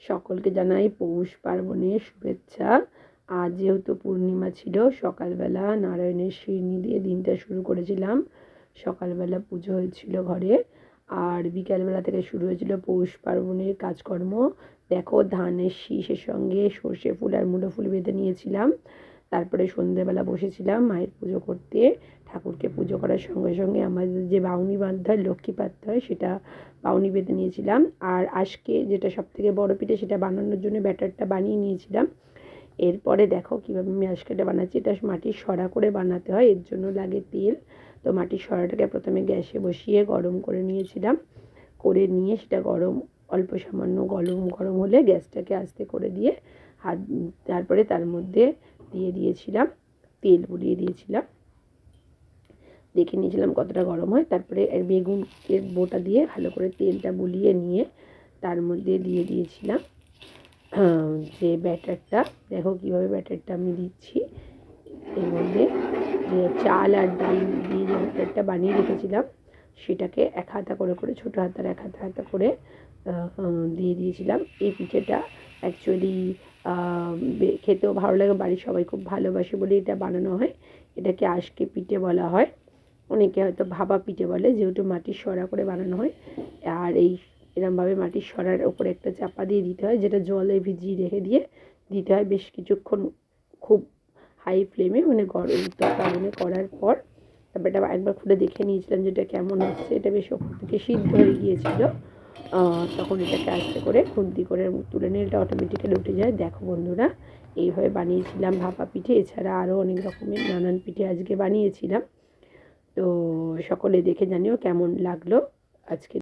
সকলকে জানাই পৌষ পার্বণের শুভেচ্ছা। আজ যেহেতু পূর্ণিমা ছিল, সকালবেলা নারায়ণের সিঁড়ি দিয়ে দিনটা শুরু করেছিলাম। সকালবেলা পুজো হয়েছিল ঘরে, আর বিকালবেলা থেকে শুরু হয়েছিল পৌষ পার্বণের কাজকর্ম। দেখো, ধানের শীষের সঙ্গে সর্ষে ফুল আর মুলো ফুল বেঁধে নিয়েছিলাম। তারপরে সন্ধ্যেবেলা বসেছিলাম মায়ের পুজো করতে। ঠাকুরকে পুজো করার সঙ্গে সঙ্গে আমাদের যে বাউনি বাঁধতে হয়, লক্ষ্মী পাততে হয়, সেটা বাউনি বেঁধে নিয়েছিলাম। আর আজকে যেটা সবথেকে বড় পিঠে, সেটা বানানোর জন্য ব্যাটারটা বানিয়ে নিয়েছিলাম। এরপরে দেখো কীভাবে আমি আজকে এটা বানাচ্ছি। এটা মাটির সরা করে বানাতে হয়, এর জন্য লাগে তেল। তো মাটির সরাটাকে প্রথমে গ্যাসে বসিয়ে গরম করে নিয়েছিলাম। করে নিয়ে সেটা অল্প সামান্য গরম হলে গ্যাসটাকে আস্তে করে দিয়ে তারপরে তার মধ্যে দিয়েছিলাম তেল, বুলিয়ে দিয়েছিলাম। দেখে নিয়েছিলাম কতটা গরম হয়। তারপরে বেগুনের বোটা দিয়ে ভালো করে তেলটা বুলিয়ে নিয়ে তার মধ্যে দিয়ে দিয়েছিলাম যে ব্যাটারটা। দেখো কীভাবে ব্যাটারটা আমি দিচ্ছি। এর মধ্যে যে চাল আর ডাল দিয়ে যে ব্যাটারটা বানিয়ে রেখেছিলাম, সেটাকে এক হাতা করে ছোটো হাতার এক হাতা করে দিয়ে দিয়েছিলাম। এই পিঠেটা অ্যাকচুয়ালি খেতেও ভালো লাগে, বাড়ির সবাই খুব ভালোবাসে বলে এটা বানানো হয়। এটাকে আজকে পিঠে বলা হয়, অনেকে হয়তো ভাপা পিঠে বলে, যেহেতু মাটির সরা করে বানানো হয়। আর এরমভাবে মাটির সরার ওপরে একটা চাপা দিয়ে দিতে হয়, যেটা জলে ভিজিয়ে রেখে দিয়ে দিতে হয় বেশ কিছুক্ষণ, খুব হাই ফ্লেমে, মানে গরম আগুনে করার পর। তারপর এটা একবার খুলে দেখে নিয়েছিলাম যেটা কেমন হচ্ছে। এটা বেশ ওপর থেকে সিদ্ধ হয়ে গিয়েছিল। তখন এটাকে আস্তে করে খুন্তি করে তুলে নিয়ে এটা অটোমেটিক্যালি উঠে যায়। দেখো বন্ধুরা, এইভাবে বানিয়েছিলাম ভাপা পিঠে। এছাড়া আরও অনেক রকমের নানান পিঠে আজকে বানিয়েছিলাম। তো সকলে দেখে জানিও কেমন লাগলো আজকে।